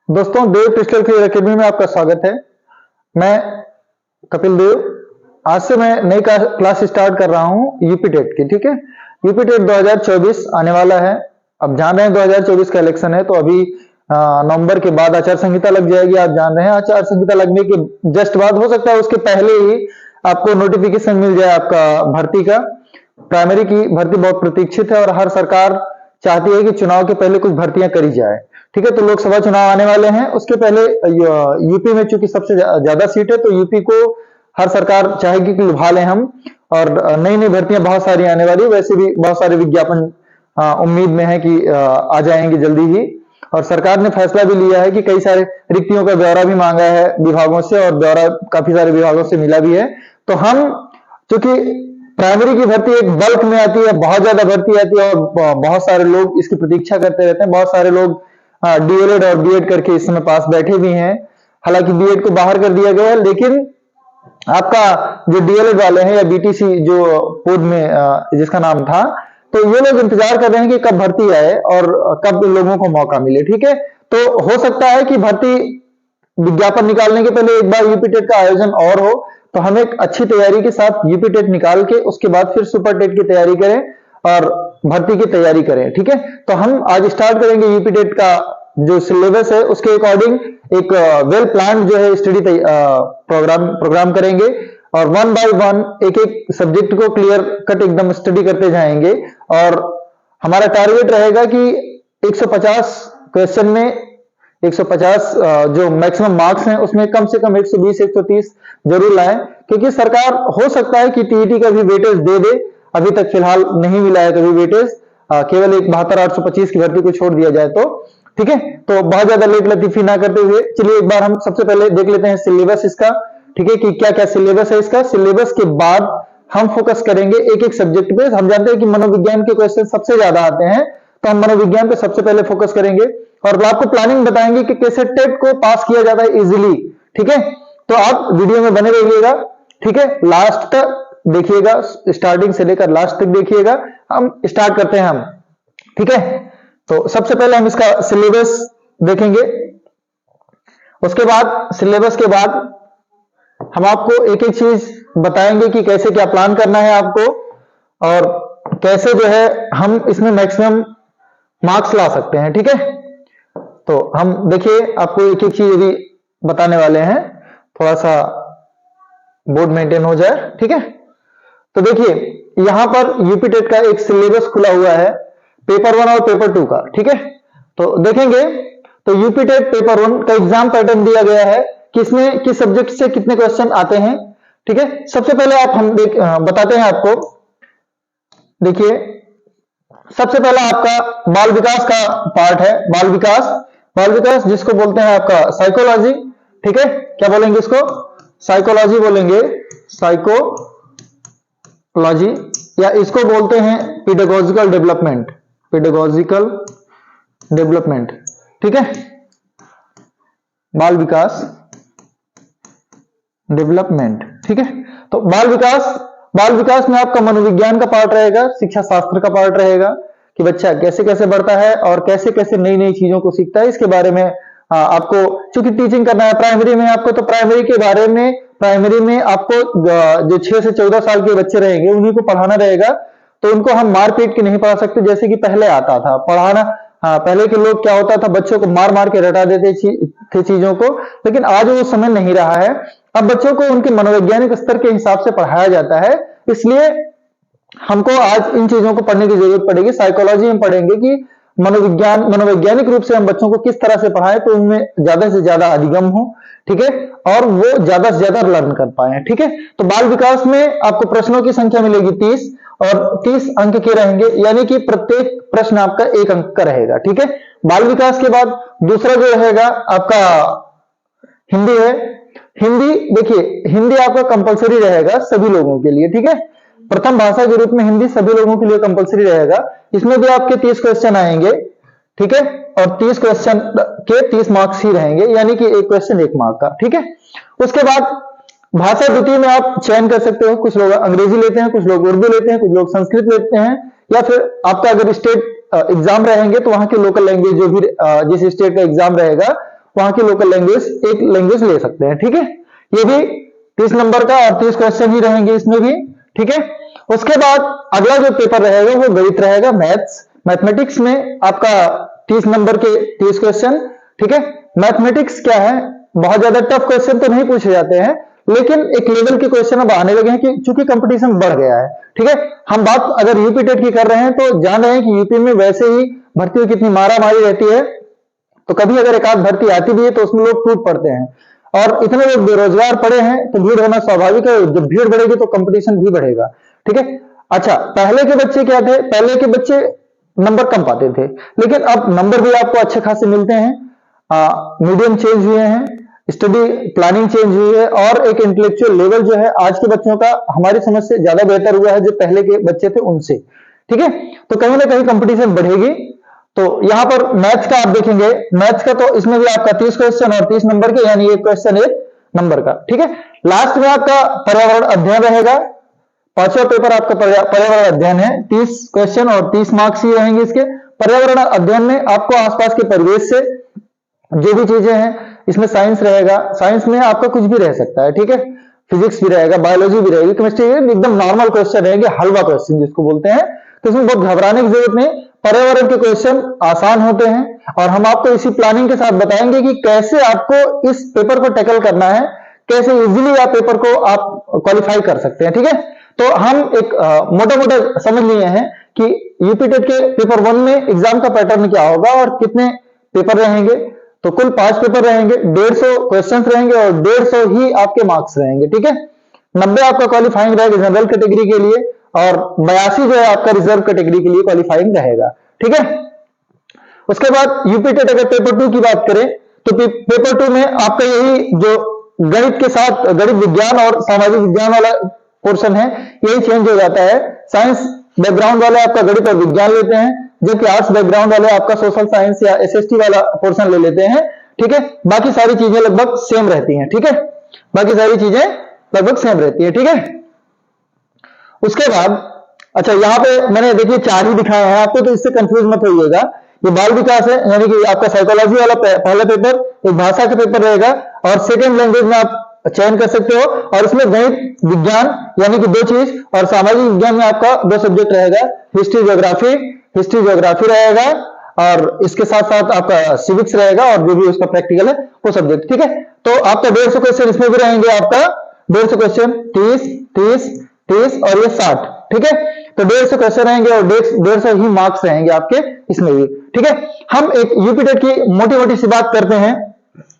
दोस्तों, देव crystal clear academy में आपका स्वागत है। मैं कपिल देव। आज से मैं नई क्लास स्टार्ट कर रहा हूं यूपी टेट की। ठीक है, यूपी टेट 2024 आने वाला है। अब जान रहे हैं 2024 का इलेक्शन है, तो अभी नवंबर के बाद आचार संहिता लग जाएगी। आप जान रहे हैं आचार संहिता लगने के जस्ट बाद, हो सकता है उसके पहले ही आपको नोटिफिकेशन मिल जाए आपका भर्ती का। प्राइमरी की भर्ती बहुत प्रतीक्षित है और हर सरकार चाहती है कि चुनाव के पहले कुछ भर्तियां करी जाए। ठीक है, तो लोकसभा चुनाव आने वाले हैं, उसके पहले यूपी में चूंकि सबसे ज्यादा सीट है, तो यूपी को हर सरकार चाहेगी कि लुभा लें हम। और नई नई भर्तियां बहुत सारी आने वाली है। वैसे भी बहुत सारे विज्ञापन उम्मीद में है कि आ जाएंगे जल्दी ही। और सरकार ने फैसला भी लिया है कि कई सारे रिक्तियों का ब्यौरा भी मांगा है विभागों से, और ब्यौरा काफी सारे विभागों से मिला भी है। तो हम, चूंकि प्राइमरी की भर्ती एक बल्क में आती है, बहुत ज्यादा भर्ती आती है और बहुत सारे लोग इसकी प्रतीक्षा करते रहते हैं। बहुत सारे लोग डीएलएड और बीएड करके इस समय पास बैठे भी हैं। हालांकि बीएड को बाहर कर दिया गया है, लेकिन आपका जो डीएलएड वाले हैं या बीटीसी जो पूर्व में जिसका नाम था, तो ये लोग इंतजार कर रहे हैं कि कब भर्ती आए और कब लोगों को मौका मिले। ठीक है, तो हो सकता है कि भर्ती विज्ञापन निकालने के पहले एक बार यूपी टेट का आयोजन और हो, तो हम एक अच्छी तैयारी के साथ यूपी टेट निकाल के उसके बाद फिर सुपर टेट की तैयारी करें और भर्ती की तैयारी करें। ठीक है, तो हम आज स्टार्ट करेंगे यूपी टेट का जो सिलेबस है उसके अकॉर्डिंग एक वेल प्लान जो है स्टडी प्रोग्राम करेंगे, और वन बाय वन एक एक सब्जेक्ट को क्लियर कट एकदम स्टडी करते जाएंगे। और हमारा टारगेट रहेगा कि 150 क्वेश्चन में 150 जो मैक्सिमम मार्क्स हैं उसमें कम से कम 120 130 जरूर लाएं, क्योंकि सरकार हो सकता है कि टीईटी का भी वेटेज दे दे। अभी तक फिलहाल नहीं मिला है कभी वेटेज, केवल एक 72,825 की भर्ती को छोड़ दिया जाए तो। ठीक है, तो बहुत ज्यादा लेट लतीफी ना करते हुए चलिए एक बार हम सबसे पहले देख लेते हैं सिलेबस इसका। ठीक है, कि क्या क्या सिलेबस है इसका। सिलेबस के बाद हम फोकस करेंगे एक एक सब्जेक्ट पे। हम जानते हैं कि मनोविज्ञान के क्वेश्चन सबसे ज्यादा आते हैं, तो हम मनोविज्ञान पे सबसे पहले फोकस करेंगे और आपको प्लानिंग बताएंगे कि कैसे टेट को पास किया जाता है इजीली। ठीक है, तो आप वीडियो में बने रहिएगा। ठीक है, लास्ट तक देखिएगा, स्टार्टिंग से लेकर लास्ट तक देखिएगा। हम स्टार्ट करते हैं हम। ठीक है, तो सबसे पहले हम इसका सिलेबस देखेंगे। उसके बाद सिलेबस के बाद हम आपको एक एक चीज बताएंगे कि कैसे क्या प्लान करना है आपको, और कैसे जो है हम इसमें मैक्सिमम मार्क्स ला सकते हैं। ठीक है, तो हम देखिए आपको एक एक चीज भी बताने वाले हैं, थोड़ा सा बोर्ड मेंटेन हो जाए। ठीक है, तो देखिए यहां पर यूपी टेट का एक सिलेबस खुला हुआ है, पेपर 1 और पेपर 2 का। ठीक है, तो देखेंगे तो यूपी टेट पेपर 1 का एग्जाम पैटर्न दिया गया है, किसमें किस सब्जेक्ट से कितने क्वेश्चन आते हैं। ठीक है, सबसे पहले हम बताते हैं आपको। देखिए सबसे पहला आपका बाल विकास का पार्ट है। बाल विकास जिसको बोलते हैं आपका साइकोलॉजी। ठीक है, क्या बोलेंगे इसको? साइकोलॉजी बोलेंगे, साइकोलॉजी, या इसको बोलते हैं पेडागोजिकल डेवलपमेंट। ठीक है, बाल विकास डेवलपमेंट। ठीक है, तो बाल विकास में आपका मनोविज्ञान का पार्ट रहेगा, शिक्षा शास्त्र का पार्ट रहेगा कि बच्चा कैसे कैसे बढ़ता है और कैसे कैसे नई नई चीजों को सीखता है। इसके बारे में आपको चूंकि टीचिंग करना है प्राइमरी में आपको, तो प्राइमरी में आपको जो 6 से 14 साल के बच्चे रहेंगे उन्हीं को पढ़ाना रहेगा। तो उनको हम मार पीट के नहीं पढ़ा सकते जैसे कि पहले आता था पढ़ाना। पहले के लोग क्या होता था, बच्चों को मार मार के रटा देते थे चीजों को, लेकिन आज वो समय नहीं रहा है। अब बच्चों को उनके मनोवैज्ञानिक स्तर के हिसाब से पढ़ाया जाता है, इसलिए हमको आज इन चीजों को पढ़ने की जरूरत पड़ेगी। साइकोलॉजी में पढ़ेंगे कि मनोवैज्ञानिक रूप से हम बच्चों को किस तरह से पढ़ाएं तो उनमें ज्यादा से ज्यादा अधिगम हो। ठीक है, और वो ज्यादा से ज्यादा लर्न कर पाए। ठीक है, तो बाल विकास में आपको प्रश्नों की संख्या मिलेगी 30, और 30 अंक के रहेंगे, यानी कि प्रत्येक प्रश्न आपका 1 अंक का रहेगा। ठीक है, बाल विकास के बाद दूसरा जो रहेगा आपका हिंदी है। हिंदी, देखिए हिंदी आपका कंपलसरी रहेगा सभी लोगों के लिए। ठीक है, प्रथम भाषा के रूप में हिंदी सभी लोगों के लिए कंपलसरी रहेगा। इसमें भी आपके 30 क्वेश्चन आएंगे। ठीक है, और 30 क्वेश्चन के 30 मार्क्स ही रहेंगे, यानी कि एक क्वेश्चन 1 मार्क का। ठीक है, उसके बाद भाषा द्वितीय में आप चयन कर सकते हो। कुछ लोग अंग्रेजी लेते हैं, कुछ लोग उर्दू लेते हैं, कुछ लोग संस्कृत लेते हैं, या फिर आपका अगर स्टेट एग्जाम रहेंगे तो वहां के लोकल लैंग्वेज जो भी जिस स्टेट का एग्जाम रहेगा वहां की लोकल लैंग्वेज एक लैंग्वेज ले सकते हैं। ठीक है, ये भी 30 नंबर का और 30 क्वेश्चन ही रहेंगे इसमें भी। ठीक है, उसके बाद अगला जो पेपर रहेगा वो गणित रहेगा, मैथमेटिक्स में आपका 30 नंबर के 30 क्वेश्चन। ठीक है, मैथमेटिक्स क्या है, बहुत ज्यादा टफ क्वेश्चन तो नहीं पूछे जाते हैं, लेकिन एक लेवल के क्वेश्चन अब आने लगे हैं कि चूंकि कंपटीशन बढ़ गया है। ठीक है, हम बात अगर यूपी टेट की कर रहे हैं तो जान रहे हैं कि यूपी में वैसे ही भर्ती में कितनी मारा मारी रहती है, तो कभी अगर एक आध भर्ती आती भी है तो उसमें लोग टूट पड़ते हैं, और इतने लोग बेरोजगार पड़े हैं तो भीड़ होना स्वाभाविक है। जब भीड़ बढ़ेगी तो कंपटीशन भी बढ़ेगा। ठीक है, अच्छा, पहले के बच्चे क्या थे, पहले के बच्चे नंबर कम पाते थे, लेकिन अब नंबर भी आपको अच्छे खासे मिलते हैं। मीडियम चेंज हुए हैं, स्टडी प्लानिंग चेंज हुई है, और एक इंटेलेक्चुअल लेवल जो है आज के बच्चों का हमारी समझ से ज्यादा बेहतर हुआ है जो पहले के बच्चे थे उनसे। ठीक है, तो कहीं ना कहीं कंपटीशन बढ़ेगी। तो यहां पर मैथ्स का आप देखेंगे, मैथ्स का तो इसमें भी आपका 30 क्वेश्चन और 30 नंबर के, यानी एक क्वेश्चन एक नंबर का। ठीक है, लास्ट में आपका पर्यावरण अध्ययन रहेगा, पांचवा पेपर आपका पर्यावरण अध्ययन है, 30 क्वेश्चन और 30 मार्क्स ही रहेंगे इसके। पर्यावरण अध्ययन में आपको आसपास के परिवेश से जो भी चीजें हैं, इसमें साइंस रहेगा, साइंस में आपका कुछ भी रह सकता है। ठीक है, फिजिक्स भी रहेगा, बायोलॉजी भी रहेगी, केमिस्ट्री, एकदम नॉर्मल क्वेश्चन रहेंगे, हलवा क्वेश्चन जिसको बोलते हैं, तो इसमें बहुत घबराने की जरूरत नहीं। पर्यावरण के क्वेश्चन आसान होते हैं, और हम आपको इसी प्लानिंग के साथ बताएंगे कि कैसे आपको इस पेपर को टैकल करना है, कैसे इजीली आप पेपर को आप क्वालिफाई कर सकते हैं। ठीक है, तो हम एक मोटा मोटा समझ लिए हैं कि यूपी टेट के पेपर 1 में एग्जाम का पैटर्न क्या होगा और कितने पेपर रहेंगे। तो कुल 5 पेपर रहेंगे, 150 क्वेश्चन रहेंगे और 150 ही आपके मार्क्स रहेंगे। ठीक है, 90 आपका क्वालिफाइंग रहेगा जनरल कैटेगरी के लिए, और 82 जो है आपका रिजर्व कैटेगरी के लिए क्वालिफाइंग रहेगा। ठीक है, उसके बाद यूपी टेट अगर पेपर 2 की बात करें तो पेपर 2 में आपका यही जो गणित के साथ गणित विज्ञान और सामाजिक विज्ञान वाला पोर्शन है, यही चेंज हो जाता है। साइंस बैकग्राउंड वाले आपका गणित और विज्ञान लेते हैं, जबकि आर्ट्स बैकग्राउंड वाले आपका सोशल साइंस या एसएसटी वाला पोर्शन ले लेते हैं। ठीक है, बाकी सारी चीजें लगभग सेम रहती हैं। ठीक है, बाकी सारी चीजें लगभग सेम रहती है। ठीक है, उसके बाद अच्छा, यहाँ पे मैंने देखिए 4 ही दिखाया है आपको, तो इससे कंफ्यूज मत होइएगा। ये बाल विकास है, यानी कि आपका साइकोलॉजी वाला पहला पेपर, एक भाषा का पेपर रहेगा, और सेकेंड लैंग्वेज में आप चयन कर सकते हो, और इसमें गणित विज्ञान यानी कि 2 चीज, और सामाजिक विज्ञान में आपका 2 सब्जेक्ट रहेगा, हिस्ट्री ज्योग्राफी रहेगा, और इसके साथ साथ आपका सिविक्स रहेगा, और जो भी उसका प्रैक्टिकल है वो सब्जेक्ट। ठीक है, तो आपका 150 क्वेश्चन इसमें भी रहेंगे, आपका 150 क्वेश्चन 30 और ये 60। ठीक है, तो 150 क्वेश्चन रहेंगे और 150 ही मार्क्स रहेंगे आपके इसमें भी। ठीक है, हम एक यूपी टेट की मोटी मोटी सी बात करते हैं।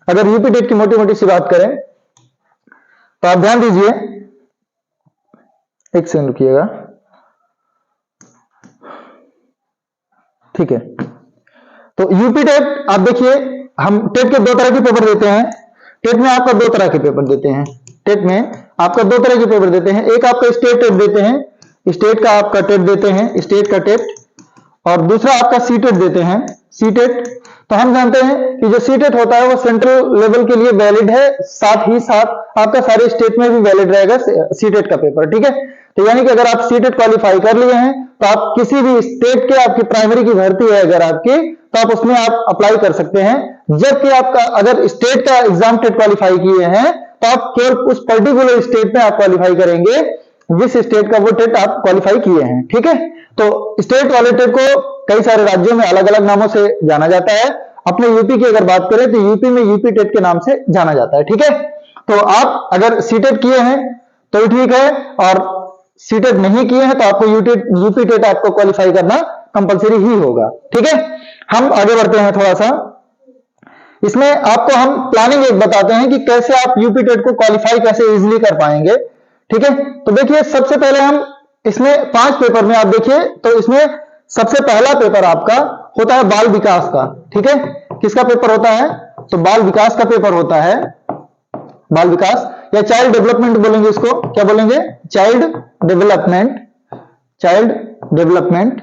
अगर यूपी टेट की मोटी मोटी सी बात करें तो आप ध्यान दीजिए, एक सेकंड रुकिएगा। ठीक है, तो यूपी टेट आप देखिए, हम टेट के 2 तरह के पेपर देते हैं। टेट में आपका 2 तरह के पेपर देते हैं, टेट में आपका 2 तरह के पेपर देते हैं। एक आपका स्टेट टेट देते हैं, स्टेट का आपका टेट देते हैं, स्टेट का टेट, और दूसरा आपका सीटेट देते हैं, सीटेट। तो हम जानते हैं कि जो सीटेट होता है वो सेंट्रल लेवल के लिए वैलिड है, साथ ही साथ आपका सारे स्टेट में भी वैलिड रहेगा सीटेट का पेपर। ठीक है, तो यानी कि अगर आप सीटेट क्वालिफाई कर लिए हैं तो आप किसी भी स्टेट के, आपकी प्राइमरी की भर्ती है अगर आपकी, तो आप उसमें आप अप्लाई कर सकते हैं। जबकि आपका अगर स्टेट का एग्जाम टेट क्वालिफाई किए हैं तो आप केवल उस पर्टिकुलर स्टेट में आप क्वालिफाई करेंगे जिस स्टेट का वो टेट आप क्वालिफाई किए हैं। ठीक है, तो स्टेट वाले टेट को कई सारे राज्यों में अलग अलग नामों से जाना जाता है। अपने यूपी की अगर बात करें तो यूपी में यूपी टेट के नाम से जाना जाता है। ठीक है, तो आप अगर सीटेट किए हैं तो ठीक है, और सीटेट नहीं किए हैं तो आपको यूपी टेट आपको क्वालिफाई करना कंपलसरी ही होगा। ठीक है, हम आगे बढ़ते हैं थोड़ा सा। इसमें आपको हम प्लानिंग एक बताते हैं कि कैसे आप यूपी टेट को क्वालिफाई कैसे इजीली कर पाएंगे। ठीक है, तो देखिए सबसे पहले हम इसमें 5 पेपर में आप देखिए, तो इसमें सबसे पहला पेपर आपका होता है बाल विकास का। ठीक है, किसका पेपर होता है, तो बाल विकास का पेपर होता है। बाल विकास या चाइल्ड डेवलपमेंट बोलेंगे इसको, क्या बोलेंगे, चाइल्ड डेवलपमेंट।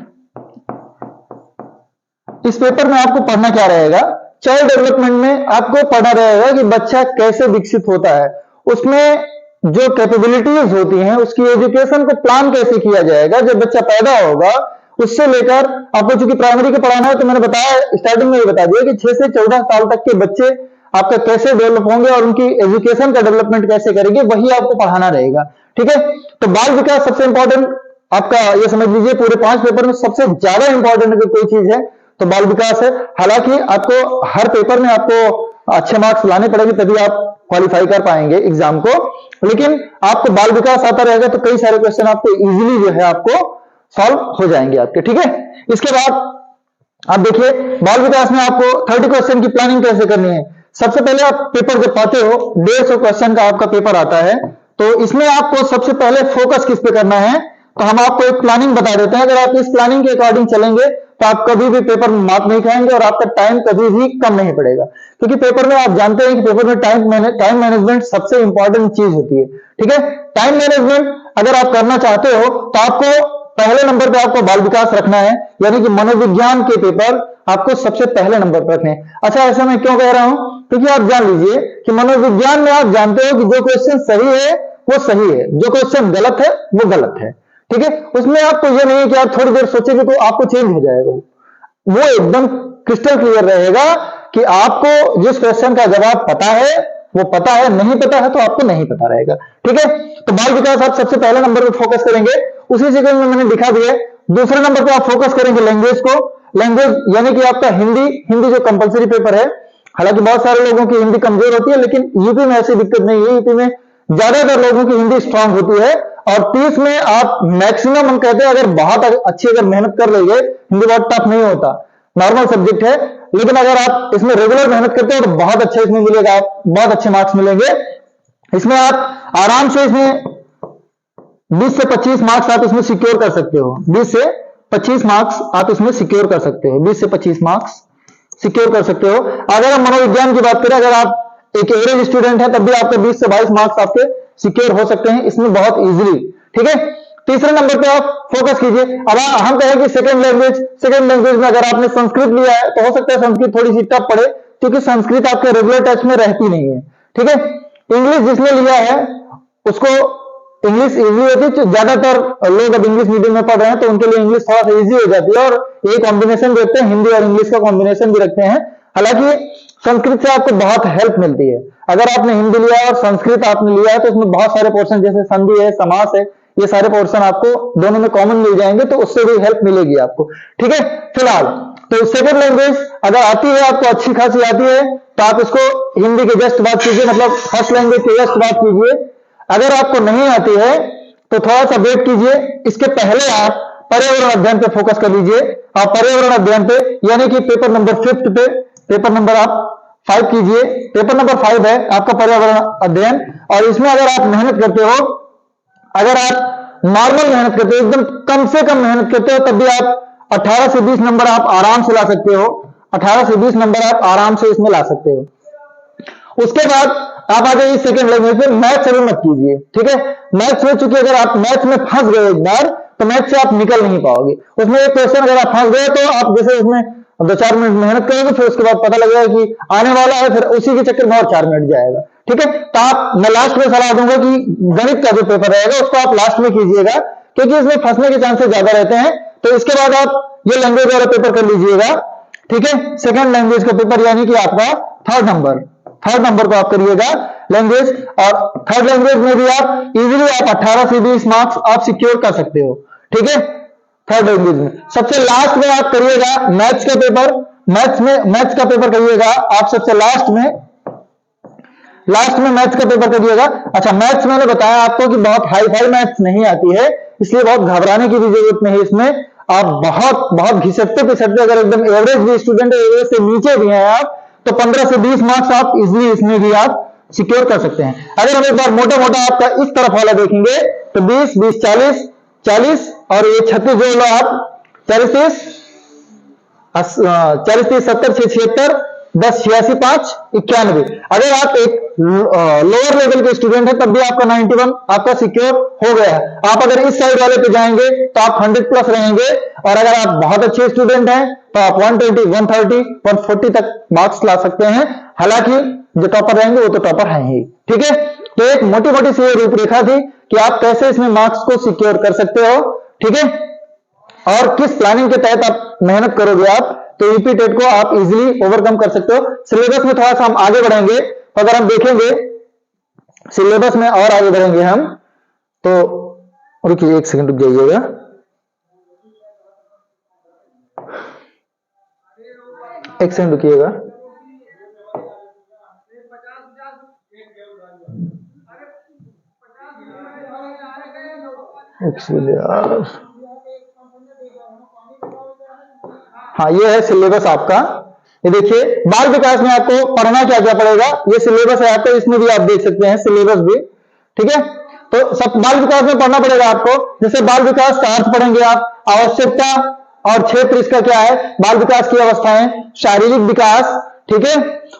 इस पेपर में आपको पढ़ना क्या रहेगा, चाइल्ड डेवलपमेंट में आपको पढ़ना रहेगा कि बच्चा कैसे विकसित होता है, उसमें जो कैपेबिलिटीज होती हैं, उसकी एजुकेशन को प्लान कैसे किया जाएगा जब बच्चा पैदा होगा, उससे लेकर आपको चूंकि प्राइमरी के पढ़ाना है, तो मैंने बताया स्टार्टिंग में ये बता दिया कि 6 से 14 साल तक के बच्चे आपका कैसे डेवलप होंगे और उनकी एजुकेशन का डेवलपमेंट कैसे करेंगे, वही आपको पढ़ाना रहेगा। ठीक है, तो बाल विकास सबसे इंपॉर्टेंट आपका, ये समझ लीजिए पूरे 5 पेपर में सबसे ज्यादा इंपॉर्टेंट अगर कोई चीज है तो बाल विकास है। हालांकि आपको हर पेपर में आपको अच्छे मार्क्स लाने पड़ेंगे, तभी आप क्वालिफाई कर पाएंगे एग्जाम को, लेकिन आपको बाल विकास आता रहेगा तो कई सारे क्वेश्चन आपको इजीली जो है आपको सॉल्व हो जाएंगे आपके। ठीक है, इसके बाद आप देखिए बाल विकास में आपको 30 क्वेश्चन की प्लानिंग कैसे करनी है। सबसे पहले आप पेपर जब पाते हो 150 क्वेश्चन का आपका पेपर आता है, तो इसमें आपको सबसे पहले फोकस किस पे करना है, तो हम आपको एक प्लानिंग बता देते हैं। अगर आप इस प्लानिंग के अकॉर्डिंग चलेंगे तो आप कभी भी पेपर में मार्क नहीं खाएंगे और आपका टाइम कभी भी कम नहीं पड़ेगा, क्योंकि पेपर में आप जानते हैं कि पेपर में टाइम मैनेजमेंट सबसे इंपॉर्टेंट चीज होती है। ठीक है, टाइम मैनेजमेंट अगर आप करना चाहते हो तो आपको पहले नंबर पे आपको बाल विकास रखना है, यानी कि मनोविज्ञान के पेपर आपको सबसे पहले नंबर पर रखने हैं। अच्छा, ऐसा मैं क्यों कह रहा हूं, क्योंकि आप जान लीजिए कि मनोविज्ञान में आप जानते हो कि जो क्वेश्चन सही है वो सही है, जो क्वेश्चन गलत है वो गलत है। ठीक है, उसमें आपको ये नहीं है कि आप थोड़ी देर सोचेंगे तो आपको चेंज हो जाएगा, वो एकदम क्रिस्टल क्लियर रहेगा कि आपको जिस क्वेश्चन का जवाब पता है वो पता है, नहीं पता है तो आपको नहीं पता रहेगा। ठीक है, तो बाल विकास आप सबसे पहले नंबर पर फोकस करेंगे, उसी सीक्वेंस में मैंने दिखा दिया। दूसरे नंबर पर आप फोकस करेंगे लैंग्वेज को, लैंग्वेज यानी कि आपका हिंदी जो कंपलसरी पेपर है। हालांकि बहुत सारे लोगों की हिंदी कमजोर होती है, लेकिन यूपी में ऐसी दिक्कत नहीं है, यूपी में ज्यादातर लोगों की हिंदी स्ट्रांग होती है। और 30 में आप मैक्सिमम, हम कहते हैं अगर बहुत अच्छी अगर मेहनत कर लेंगे, हिंदी बहुत टफ नहीं होता, नॉर्मल सब्जेक्ट है, लेकिन अगर आप इसमें रेगुलर मेहनत करते हो तो बहुत अच्छा इसमें मिलेगा, आप बहुत अच्छे मार्क्स मिलेंगे इसमें। आप आराम से इसमें 20 से 25 मार्क्स आप इसमें सिक्योर कर सकते हो, 20 से 25 मार्क्स आप इसमें सिक्योर कर सकते हो, 20 से 25 मार्क्स सिक्योर कर सकते हो। अगर हम मनोविज्ञान की बात करें, अगर आप एक एवरेज स्टूडेंट है तब भी आपके 20 से 22 मार्क्स आपके सिक्योर हो सकते हैं इसमें बहुत इजीली। ठीक है, तीसरे नंबर पे आप फोकस कीजिए। अब हम कहें कि सेकंड लैंग्वेज में अगर आपने संस्कृत लिया है तो हो सकता है संस्कृत थोड़ी सी टफ पड़े, क्योंकि संस्कृत आपके रेगुलर टच में रहती नहीं है। ठीक है, इंग्लिश जिसने लिया है उसको इंग्लिश इजी होती है, ज्यादातर लोग अब इंग्लिश मीडियम में पढ़ रहे हैं तो उनके लिए इंग्लिश थोड़ा सा इजी हो जाती है, और ये कॉम्बिनेशन भी रखते हैं, हिंदी और इंग्लिश का कॉम्बिनेशन भी रखते हैं। हालांकि संस्कृत से आपको बहुत हेल्प मिलती है। अगर आपने हिंदी लिया है और संस्कृत आपने लिया है तो उसमें बहुत सारे पोर्शन जैसे संधि है, समास है, ये सारे पोर्शन आपको दोनों में कॉमन मिल जाएंगे, तो उससे भी हेल्प मिलेगी आपको। ठीक है, फिलहाल तो सेकंड लैंग्वेज अगर आती है आपको, अच्छी खासी आती है, तो आप इसको हिंदी के जस्ट बात कीजिए, मतलब फर्स्ट लैंग्वेज के जस्ट बात कीजिए। अगर आपको नहीं आती है तो थोड़ा सा वेट कीजिए, इसके पहले आप पर्यावरण अध्ययन पे फोकस कर लीजिए। आप पर्यावरण अध्ययन पे यानी कि पेपर नंबर 5 पे, पेपर नंबर आप 5 कीजिए, पेपर नंबर 5 है आपका पर्यावरण अध्ययन। और इसमें अगर आप मेहनत करते हो, अगर आप नॉर्मल मेहनत करते हो, एकदम कम से कम मेहनत करते हो, तब भी आप 18 से 20 नंबर आप आराम से ला सकते हो, 18 से 20 नंबर आप आराम से इसमें ला सकते हो। उसके बाद आप आ जाइए सेकंड लैंग्वेज में, मैथ्स अभी मत कीजिए। ठीक है, मैथ्स में चूंकि अगर आप मैथ्स में फंस गए एक बार तो मैथ्स से आप निकल नहीं पाओगे। उसमें एक क्वेश्चन अगर आप फंस गए तो आप जैसे उसमें 2-4 मिनट मेहनत करेंगे, फिर उसके बाद पता लगेगा कि आने वाला है, फिर उसी के चक्कर में और 4 मिनट जाएगा। ठीक है, तो आप, मैं लास्ट में सलाह दूंगा कि गणित का जो पेपर रहेगा उसको आप लास्ट में कीजिएगा, क्योंकि इसमें फंसने के चांसेस ज्यादा रहते हैं। तो इसके बाद आप ये लैंग्वेज वाला पेपर कर लीजिएगा। ठीक है, सेकंड लैंग्वेज का पेपर यानी कि आपका थर्ड नंबर को आप करिएगा लैंग्वेज। और थर्ड लैंग्वेज में भी आप इजीली आप 18 से 20 मार्क्स आप सिक्योर कर सकते हो। ठीक है, थर्ड लैंग्वेज में सबसे लास्ट में आप करिएगा मैथ्स का पेपर, मैथ्स का पेपर करिएगा आप सबसे लास्ट में मैथ्स का पेपर करिएगा। अच्छा, मैथ्स मैंने बताया आपको कि बहुत हाई फाई मैथ्स नहीं आती है, इसलिए बहुत घबराने की भी जरूरत नहीं। इसमें आप बहुत घिसटते पिसटते, अगर एकदम एवरेज भी स्टूडेंट है, एवरेज से नीचे भी हैं आप, तो 15 से 20 मार्क्स आप इजिली इसमें भी आप सिक्योर कर सकते हैं। अगर हम एक बार मोटा आपका इस तरफ वाला देखेंगे तो 20, 20, 40 और ये 36 जो लो आप 40, 30, 70, 76, 10, 86, 5, 91। अगर आप एक लोअर लेवल के स्टूडेंट है तब भी आपका 91 आपका सिक्योर हो गया है। आप अगर इस साइड वाले पे जाएंगे तो आप 100 प्लस रहेंगे, और अगर आप बहुत अच्छे स्टूडेंट हैं तो आप 120, 130, 140 तक मार्क्स ला सकते हैं। हालांकि जो टॉपर रहेंगे वो तो टॉपर हैं ही। ठीक है, तो एक मोटी सी रूपरेखा थी कि आप कैसे इसमें मार्क्स को सिक्योर कर सकते हो। ठीक है, और किस प्लानिंग के तहत आप मेहनत करोगे आप तो यूपी टेट को आप इजीली ओवरकम कर सकते हो। सिलेबस में थोड़ा सा हम आगे बढ़ेंगे, तो अगर हम देखेंगे सिलेबस में और आगे बढ़ेंगे हम, तो रुकिए 1 सेकंड रुक जाइएगा। एक सेकंड रुकिएगा। हाँ, ये है सिलेबस आपका। ये देखिए, बाल विकास में आपको पढ़ना क्या क्या पड़ेगा, ये सिलेबस है आपका, इसमें भी आप देख सकते हैं सिलेबस भी। ठीक है, तो सब बाल विकास में पढ़ना पड़ेगा आपको। जैसे बाल विकास का अर्थ पढ़ेंगे आप, आवश्यकता और क्षेत्र इसका क्या है, बाल विकास की अवस्थाएं, शारीरिक विकास, ठीक है।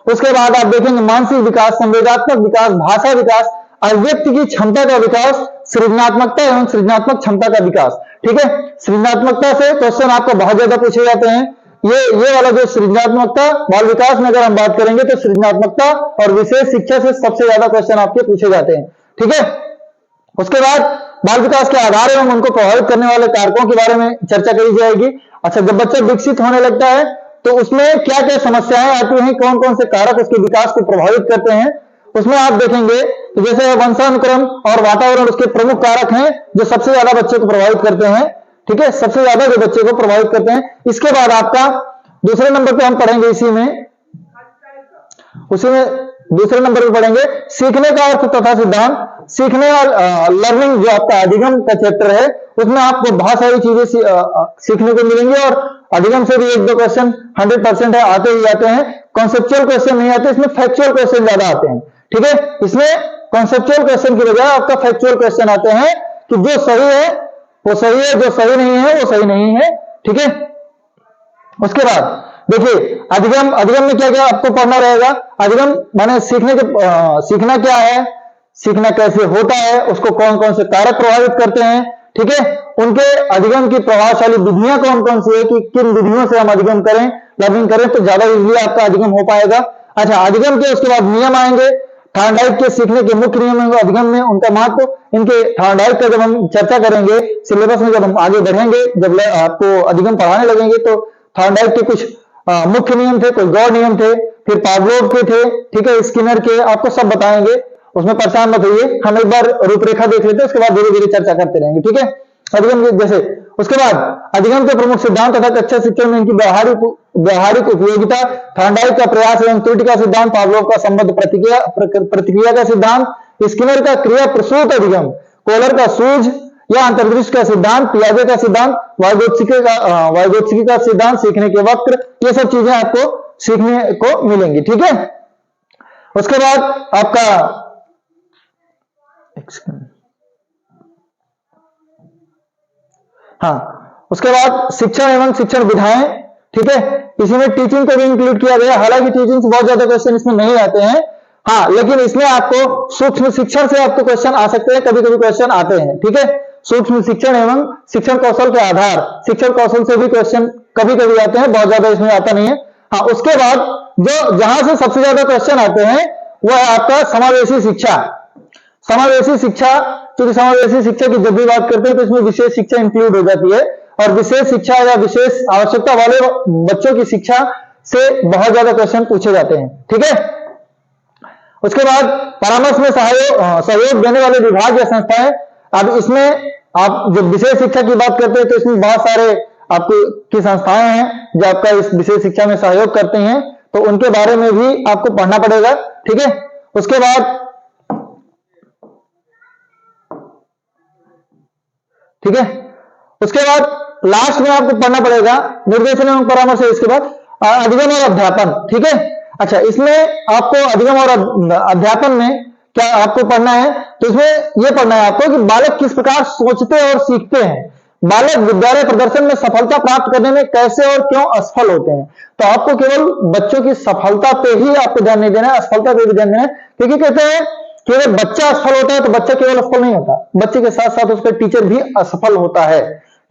उसके बाद आप देखेंगे मानसिक विकास, संवेदनात्मक विकास, भाषा विकास, अभिव्यक्ति की क्षमता का विकास, सृजनात्मकता एवं सृजनात्मक क्षमता का विकास। ठीक है, सृजनात्मकता से क्वेश्चन आपको बहुत ज्यादा पूछे जाते हैं। ये वाला जो सृजनात्मकता, बाल विकास में अगर हम बात करेंगे तो सृजनात्मकता और विशेष शिक्षा से सबसे ज्यादा क्वेश्चन आपके पूछे जाते हैं। ठीक है, उसके बाद बाल विकास के आधार एवं उनको प्रभावित करने वाले कारकों के बारे में चर्चा करी जाएगी। अच्छा, जब बच्चा विकसित होने लगता है तो उसमें क्या क्या समस्याएं आती हैं, कौन कौन से कारक उसके विकास को प्रभावित करते हैं, उसमें आप देखेंगे तो जैसे वंशानुक्रम और वातावरण उसके प्रमुख कारक हैं जो सबसे ज्यादा बच्चे को प्रभावित करते हैं। ठीक है, सबसे ज्यादा जो बच्चे को प्रभावित करते हैं। इसके बाद आपका दूसरे नंबर पे हम पढ़ेंगे, उसी में दूसरे नंबर पे पढ़ेंगे सीखने का अर्थ तथा सिद्धांत। सीखने और लर्निंग जो आपका अधिगम का चैप्टर है, उसमें आपको बहुत सारी चीजें सीखने को मिलेंगी और अधिगम से भी 1-2 क्वेश्चन 100% है, आते ही आते हैं। कॉन्सेप्चुअल क्वेश्चन नहीं आते, इसमें फैक्चुअल क्वेश्चन ज्यादा आते हैं। ठीक है, इसमें कॉन्सेप्चुअल क्वेश्चन की बजाय आपका फैक्चुअल क्वेश्चन आते हैं कि जो सही है वो सही है, जो सही नहीं है वो सही नहीं है। ठीक है, उसके बाद देखिए अधिगम में क्या क्या आपको पढ़ना रहेगा। अधिगम माने सीखना क्या है, सीखना कैसे होता है, उसको कौन कौन से कारक प्रभावित करते हैं। ठीक है, उनके अधिगम की प्रभावशाली विधियां कौन कौन सी है कि किन विधियों से हम अधिगम करें, लर्निंग करें तो ज्यादा इजीली आपका अधिगम हो पाएगा। अच्छा, अधिगम के उसके बाद नियम आएंगे। थॉर्नडाइक के सीखने के मुख्य नियम होंगे अधिगम में, उनका महत्व, इनके थॉर्नडाइक का जब हम चर्चा करेंगे सिलेबस में, जब हम आगे बढ़ेंगे, जब आपको अधिगम पढ़ाने लगेंगे तो थॉर्नडाइक के कुछ मुख्य नियम थे, कुछ गौड़ नियम थे, फिर पावलोव के थे, ठीक है, स्किनर के, आपको सब बताएंगे, उसमें परेशान मत होइए। हम एक बार रूपरेखा देख लेते हैं, उसके बाद धीरे धीरे चर्चा करते रहेंगे। ठीक है, अधिगम जैसे उसके बाद अधिगम के प्रमुख सिद्धांत तथा कक्षा शिक्षण में इनकी व्यवहारिक उपयोगिता, थॉर्नडाइक का प्रयास एवं त्रुटि का सिद्धांत, पावलोव का संबद्ध प्रतिक्रिया का सिद्धांत, स्किनर का क्रिया प्रसूत अधिगम, कोहलर का सूझ या अंतर्दृष्टि का सिद्धांत, पियाजे का सिद्धांत, वाइगोत्स्की का सिद्धांत, सीखने के वक्र, ये सब चीजें आपको सीखने को मिलेंगी। ठीक है, उसके बाद आपका उसके बाद शिक्षण एवं शिक्षण विधाएं। ठीक है, इसी में टीचिंग को भी इंक्लूड किया गया। हालांकि टीचिंग से बहुत ज्यादा क्वेश्चन इसमें नहीं आते हैं, हाँ, लेकिन इसमें आपको सूक्ष्म शिक्षण से आपको क्वेश्चन आ सकते हैं, कभी कभी क्वेश्चन आते हैं। ठीक है, सूक्ष्म शिक्षण एवं शिक्षण कौशल के आधार, शिक्षण कौशल से भी क्वेश्चन कभी कभी आते हैं, बहुत ज्यादा इसमें आता नहीं है। हाँ, उसके बाद जो जहां से सबसे ज्यादा क्वेश्चन आते हैं वो है आपका समावेशी शिक्षा। समावेशी शिक्षा, क्योंकि समावेशी शिक्षा की जब भी बात करते हैं तो इसमें विशेष शिक्षा इंक्लूड हो जाती है, और विशेष शिक्षा या विशेष आवश्यकता वाले बच्चों की शिक्षा से बहुत ज्यादा क्वेश्चन पूछे जाते हैं। ठीक है, उसके बाद परामर्श में सहयोग देने वाले विभाग या संस्थाएं। अब इसमें आप जब विशेष शिक्षा की बात करते हैं तो इसमें बहुत सारे आपकी संस्थाएं हैं जो आपका इस विशेष शिक्षा में सहयोग करते हैं, तो उनके बारे में भी आपको पढ़ना पड़ेगा। ठीक है, उसके बाद ठीक है, उसके बाद लास्ट में आपको पढ़ना पड़ेगा निर्देशन एवं परामर्श है, इसके बाद अधिगम और अध्यापन। ठीक है, अच्छा, इसमें आपको अधिगम और अध्यापन में क्या आपको पढ़ना है, तो इसमें यह पढ़ना है आपको कि बालक किस प्रकार सोचते और सीखते हैं, बालक विद्यालय प्रदर्शन में सफलता प्राप्त करने में कैसे और क्यों असफल होते हैं। तो आपको केवल बच्चों की सफलता पे ही आपको ध्यान नहीं देना है, असफलता पे भी ध्यान देना है, क्योंकि कहते हैं कि अगर बच्चा असफल होता है तो बच्चा केवल असफल नहीं होता, बच्चे के साथ साथ उसका टीचर भी असफल होता है।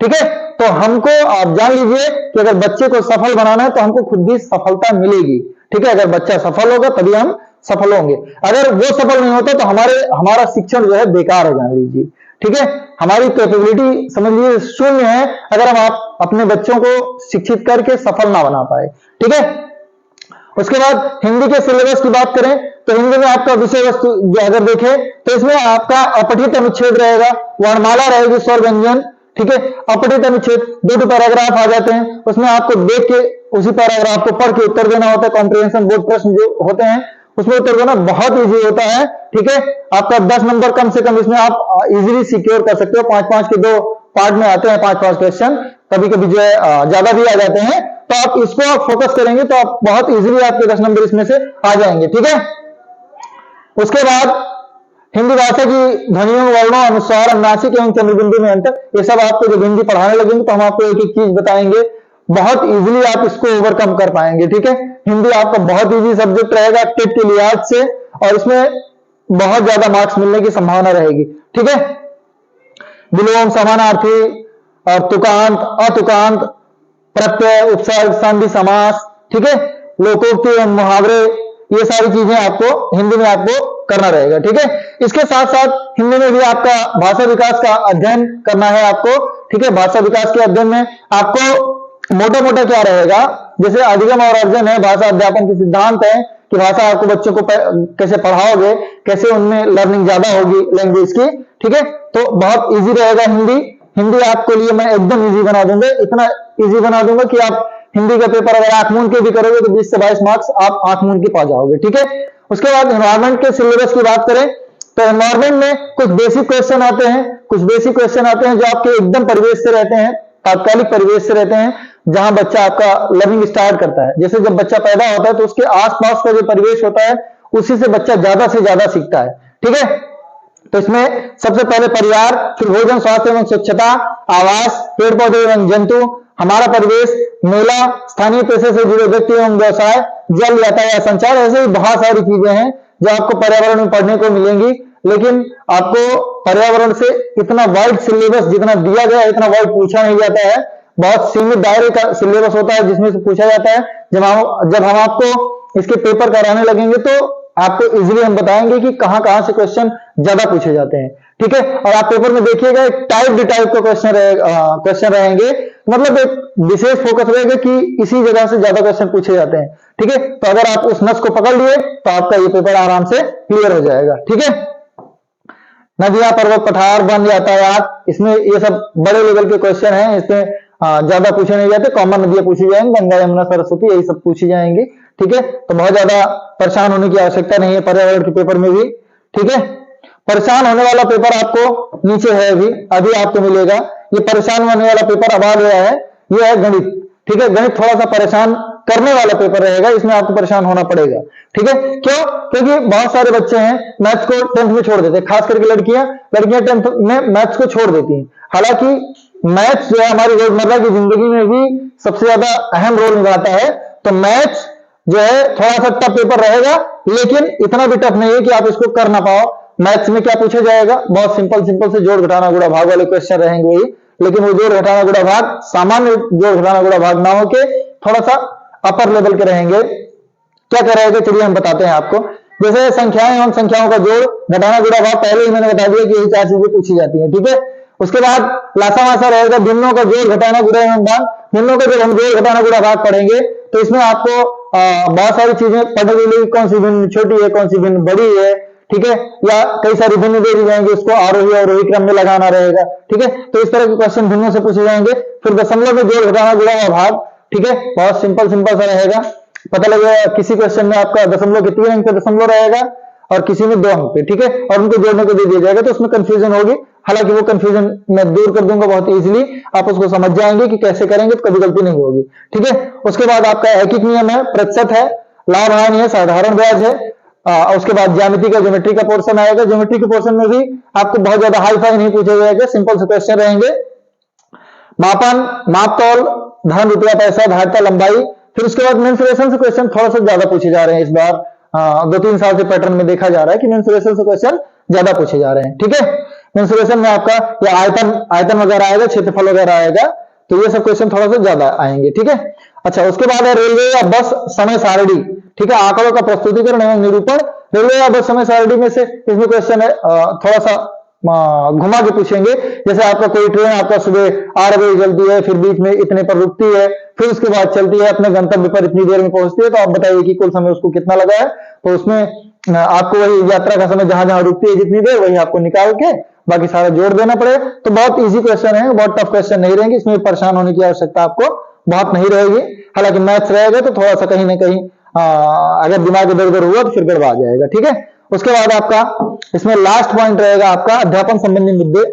ठीक है, तो हमको आप जान लीजिए कि अगर बच्चे को सफल बनाना है तो हमको खुद भी सफलता मिलेगी। ठीक है, अगर बच्चा सफल होगा तभी हम सफल होंगे, अगर वो सफल नहीं होता तो हमारा शिक्षण जो है बेकार है, जान लीजिए। ठीक है, हमारी कैपेबिलिटी समझ लीजिए शून्य है। अगर हम आप अपने बच्चों को शिक्षित करके सफल ना बना पाए। ठीक है, उसके बाद हिंदी के सिलेबस की बात करें तो हिंदी में आपका विषय वस्तु जो अगर देखें तो इसमें आपका अपठित अनुच्छेद रहेगा, वर्णमाला रहेगी, स्वर व्यंजन। ठीक है, अपठित अनुच्छेद 2 पैराग्राफ आ जाते हैं, उसमें आपको देख के उसी पैराग्राफ को पढ़ के उत्तर देना होता है। कॉम्प्रिहेंशन बोर्ड प्रश्न जो होते हैं उसमें उत्तर देना बहुत इजी होता है। ठीक है, आपका 10 नंबर कम से कम इसमें आप इजीली सिक्योर कर सकते हो। 5-5 के 2 पार्ट में आते हैं, 5-5 क्वेश्चन, कभी कभी जो है ज्यादा भी आ जाते हैं, तो आप इसको आप फोकस करेंगे तो आप बहुत इजीली आपके 10 नंबर इसमें से आ जाएंगे। ठीक है, उसके बाद हिंदी भाषा की ध्वनियों, वर्णों, अनुस्वार, अनुनासिक एवं चंद्रबिंदु में अंतर, ये सब आपको जब हिंदी पढ़ाने लगेंगे तो हम आपको एक एक चीज बताएंगे, बहुत इजीली आप इसको ओवरकम कर पाएंगे। ठीक है, हिंदी आपका बहुत इजी सब्जेक्ट रहेगा टेट के लिहाज से, और इसमें बहुत ज्यादा मार्क्स मिलने की संभावना रहेगी। ठीक है, विलोम, समानार्थी और तुकांत, अतुकांत, प्रत्यय, उपसर्ग, संधि, समास, ठीक है, लोकोक्ति एवं मुहावरे, ये सारी चीजें आपको हिंदी में आपको करना रहेगा। ठीक है, इसके साथ साथ हिंदी में भी आपका भाषा विकास का अध्ययन करना है आपको। ठीक है, भाषा विकास के अध्ययन में आपको मोटा मोटा क्या रहेगा, जैसे अधिगम और अर्जन है, भाषा अध्यापन के सिद्धांत है कि भाषा आपको बच्चों को कैसे पढ़ाओगे, कैसे उनमें लर्निंग ज्यादा होगी लैंग्वेज की। ठीक है, तो बहुत इजी रहेगा हिंदी। हिंदी आपके लिए मैं एकदम इजी बना दूंगा, इतना इजी बना दूंगा कि आप हिंदी का पेपर अगर आंख मूंद के भी करोगे तो 20 से 22 मार्क्स आप आंख मूंद के पा जाओगे। ठीक है, उसके बाद एनवायरमेंट के सिलेबस की बात करें तो एनवायरमेंट में कुछ बेसिक क्वेश्चन आते हैं, कुछ बेसिक क्वेश्चन आते हैं जो आपके एकदम परिवेश से रहते हैं, तात्कालिक परिवेश से रहते हैं, जहां बच्चा आपका लर्निंग स्टार्ट करता है। जैसे जब बच्चा पैदा होता है तो उसके आसपास का जो परिवेश होता है उसी से बच्चा ज्यादा से ज्यादा सीखता है। ठीक है, तो इसमें सबसे पहले परिवार, फिर भोजन, स्वास्थ्य एवं स्वच्छता, आवास, पेड़ पौधे एवं जंतु, हमारा परिवेश, मेला, स्थानीय पेशे से जुड़े व्यक्ति एवं व्यवसाय, जल, यातायात, संचार, ऐसे ही बहुत सारी चीजें हैं जो आपको पर्यावरण में पढ़ने को मिलेंगी। लेकिन आपको पर्यावरण से इतना वाइड सिलेबस जितना दिया गया है इतना वाइड पूछा नहीं जाता है, बहुत सीमित दायरे का सिलेबस होता है जिसमें से पूछा जाता है। जब हम आपको इसके पेपर कराने लगेंगे तो आपको इजीली हम बताएंगे कि कहां कहां से क्वेश्चन ज्यादा पूछे जाते हैं। ठीक है, और आप पेपर में देखिएगा टाइप का क्वेश्चन रहेंगे, मतलब एक विशेष फोकस रहेगा कि इसी जगह से ज्यादा क्वेश्चन पूछे जाते हैं। ठीक है, तो अगर आप उस नस को पकड़ लिए तो आपका ये पेपर आराम से क्लियर हो जाएगा। ठीक है, नदियां, पर्वत, पठार, वन, यातायात, इसमें ये सब बड़े लेवल के क्वेश्चन हैं, इसमें ज्यादा पूछे नहीं जाते। कॉमन नदियां पूछी जाएंगी, गंगा, यमुना, सरस्वती, यही सब पूछी जाएंगी। ठीक है, तो बहुत ज्यादा परेशान होने की आवश्यकता नहीं है पर्यावरण के पेपर में भी। ठीक है, परेशान होने वाला पेपर आपको नीचे है, अभी आपको मिलेगा। ये परेशान होने वाला पेपर अब आ गया है, ये है गणित। ठीक है, गणित थोड़ा सा परेशान करने वाला पेपर रहेगा, इसमें आपको परेशान होना पड़ेगा। ठीक है, क्यों? क्योंकि बहुत सारे बच्चे हैं मैथ्स को 10th में छोड़ देते हैं, खास करके लड़कियां 10th में मैथ्स को छोड़ देती हैं। हालांकि मैथ्स जो है हमारी रोजमर्रा की जिंदगी में भी सबसे ज्यादा अहम रोल निभाता है, तो मैथ्स जो है थोड़ा सा टफ पेपर रहेगा, लेकिन इतना भी टफ नहीं है कि आप इसको कर ना पाओ। मैथ्स में क्या पूछा जाएगा, बहुत सिंपल से जोड़ घटाना गुणा भाग वाले क्वेश्चन रहेंगे वही, लेकिन वो जोड़ घटाना गुणा भाग सामान्य जोड़ घटाना गुणा भाग ना होके थोड़ा सा अपर लेवल के रहेंगे। क्या क्या रहेगा चलिए हम बताते हैं आपको। जैसे संख्याएं एवं संख्याओं का जोड़ घटाना गुणा भाग, पहले ही मैंने बता दिया कि यही 4 चीजें पूछी जाती है। ठीक है, उसके बाद लासा मासा रहेगा, भिन्नों का जोड़ घटाना गुणा एवं भाग। भिन्नों का जब हम जोड़ घटाना गुणा भाग पढ़ेंगे तो इसमें आपको बहुत सारी चीजें पढ़ने के लिए, कौन सी भिन्न छोटी है, कौन सी भिन्न बड़ी है। ठीक है, या कई सारी भिन्न दे दी जाएंगे, उसको आरोही अवरोही क्रम में लगाना रहेगा। ठीक है, तो इस तरह के क्वेश्चन भिन्नों से पूछे जाएंगे। फिर दशमलव में जोड़ घटाना गुणा एवं भाग। ठीक है, बहुत सिंपल सा रहेगा, पता लगेगा किसी क्वेश्चन में आपका दशमलव के 3 अंक पे दशमलव रहेगा और किसी में 2 अंक पे। ठीक है, और उनको जोड़ने को दे दिया जाएगा तो उसमें कंफ्यूजन होगी, हालांकि वो कंफ्यूजन मैं दूर कर दूंगा बहुत इजीली, आप उसको समझ जाएंगे कि कैसे करेंगे तो कभी गलती नहीं होगी। ठीक है, उसके बाद आपका ऐकिक नियम है, प्रतिशत है, लाभ हानि है, साधारण ब्याज है। उसके बाद ज्योमेट्री का पोर्शन आएगा। ज्योमेट्री के पोर्शन में भी आपको बहुत ज्यादा हाई फाई नहीं पूछे जाएंगे, सिंपल से क्वेश्चन रहेंगे। मापन, माप तौल, धन, रुपया, पैसा, धारिता, लंबाई। फिर उसके बाद मेंसुरेशन से क्वेश्चन थोड़ा सा ज्यादा पूछे जा रहे हैं इस बार, 2-3 साल से पैटर्न में देखा जा रहा है कि मेंसुरेशन से क्वेश्चन ज्यादा पूछे जा रहे हैं। ठीक है, मेंसुरेशन में आपका या आयतन वगैरह आएगा, क्षेत्रफल वगैरह आएगा, तो ये सब क्वेश्चन थोड़ा सा ज्यादा आएंगे। ठीक है, अच्छा उसके बाद है रेलवे या बस समय सारणी। ठीक है, आंकड़ों का प्रस्तुतिकरण एवं निरूपण। रेलवे या बस समय सारणी में से इसमें क्वेश्चन है थोड़ा सा घुमा के पूछेंगे। जैसे आपका कोई ट्रेन आपका सुबह 8 बजे चलती है, फिर बीच में इतने पर रुकती है, फिर उसके बाद चलती है, अपने गंतव्य पर इतनी देर में पहुंचती है, तो आप बताइए कि कुल समय उसको कितना लगा है। तो उसमें आपको वही यात्रा का समय जहां जहां रुकती है जितनी देर, वही आपको निकाल के बाकी सारा जोड़ देना पड़ेगा। तो बहुत इजी क्वेश्चन है, बहुत टफ क्वेश्चन नहीं रहेंगे, इसमें परेशान होने की आवश्यकता आपको बहुत नहीं रहेगी। हालांकि मैथ्स रहेगा तो थोड़ा सा कहीं ना कहीं अगर दिमाग इधर उधर हुआ तो फिर गड़बड़ा जाएगा, ठीक है। उसके बाद आपका इसमें लास्ट पॉइंट रहेगा आपका अध्यापन संबंधी मुद्दे।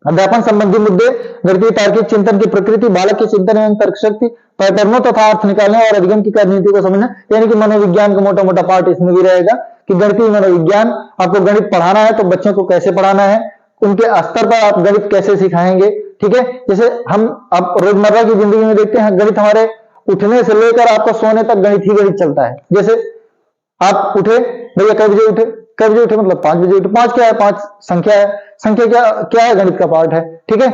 अध्यापन संबंधी मुद्दे गणितीय तार्किक चिंतन की प्रकृति, बालक की चिंतन एवं तर्क शक्ति, पैटर्नों तथा अर्थ निकालने और अधिगम की कार्यनीति को समझना, यानी कि मनोविज्ञान का मोटा मोटा पार्ट इसमें भी रहेगा कि गणितीय मनोविज्ञान, आपको गणित पढ़ाना है तो बच्चों को कैसे पढ़ाना है, उनके स्तर पर आप गणित कैसे सिखाएंगे, ठीक है। जैसे हम अब रोजमर्रा की जिंदगी में देखते हैं, गणित हमारे उठने से लेकर आपका सोने तक गणित ही गणित चलता है। जैसे आप उठे, भैया कै बजे उठे, कै बजे उठे मतलब 5 बजे उठे। 5 क्या है? 5 संख्या है, संख्या क्या क्या है? गणित का पार्ट है, ठीक है।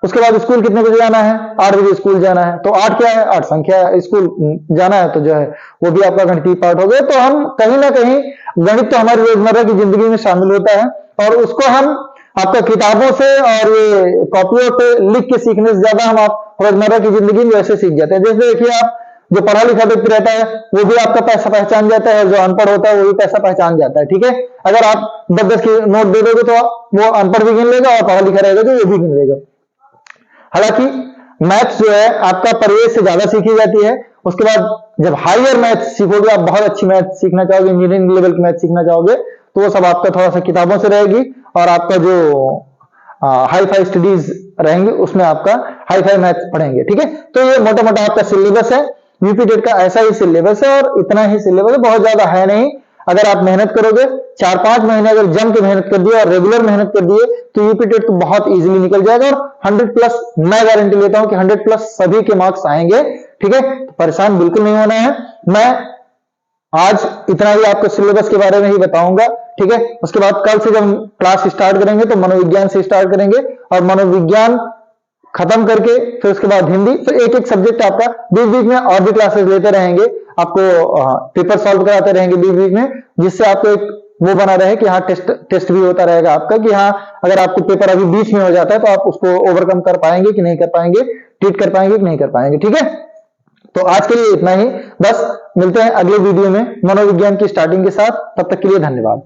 उसके बाद स्कूल कितने बजे जाना है? 8 बजे स्कूल जाना है, तो 8 क्या है? 8 संख्या है, स्कूल जाना है तो जो है वो भी आपका गणितीय पार्ट हो गया। तो हम कहीं ना कहीं गणित तो हमारी रोजमर्रा की जिंदगी में शामिल होता है, और उसको हम आपका किताबों से और ये कॉपियों पे लिख के सीखने से ज्यादा हम आप रोजमर्रा की जिंदगी में वैसे सीख जाते हैं। जैसे देखिए, आप जो पढ़ा लिखा व्यक्ति रहता है वो भी आपका पैसा पहचान जाता है, और जो अनपढ़ होता है वो भी पैसा पहचान जाता है, ठीक है। अगर आप 10-10 की नोट दे दोगे तो वो अनपढ़ भी गिन लेगा, और पढ़ा लिखा रहेगा तो वो भी गिन लेगा। हालांकि मैथ्स जो है आपका परिवेश से ज्यादा सीखी जाती है। उसके बाद जब हायर मैथ्स सीखोगे, आप बहुत अच्छी मैथ्स सीखना चाहोगे, इंजीनियरिंग लेवल की मैथ्स सीखना चाहोगे, तो वो सब आपका थोड़ा सा किताबों से रहेगी, और आपका जो हाई फाई स्टडीज रहेंगे उसमें आपका हाई फाई मैथ्स पढ़ेंगे, ठीक है। तो ये मोटा मोटा आपका सिलेबस है, यूपी टेट का ऐसा ही सिलेबस है, और इतना ही सिलेबस है, बहुत ज्यादा है नहीं। अगर आप मेहनत करोगे, 4-5 महीने अगर जम के मेहनत कर दिए और रेगुलर मेहनत कर दिए, तो यूपी टेट तो बहुत इजीली निकल जाएगा, और 100+ मैं गारंटी लेता हूं कि 100+ सभी के मार्क्स आएंगे, ठीक है। तो परेशान बिल्कुल नहीं होना है। मैं आज इतना ही आपको सिलेबस के बारे में ही बताऊंगा, ठीक है। उसके बाद कल से जब क्लास स्टार्ट करेंगे तो मनोविज्ञान से स्टार्ट करेंगे, और मनोविज्ञान खत्म करके फिर उसके बाद हिंदी, फिर एक एक सब्जेक्ट आपका बीच बीच में और भी क्लासेस लेते रहेंगे, आपको पेपर सॉल्व कराते रहेंगे बीच बीच में, जिससे आपको एक वो बना रहे कि हाँ टेस्ट भी होता रहेगा आपका, कि हाँ अगर आपको पेपर अभी बीच में हो जाता है तो आप उसको ओवरकम कर पाएंगे कि नहीं कर पाएंगे, ट्रीट कर पाएंगे कि नहीं कर पाएंगे, ठीक है। तो आज के लिए इतना ही, बस मिलते हैं अगले वीडियो में मनोविज्ञान की स्टार्टिंग के साथ। तब तक के लिए धन्यवाद।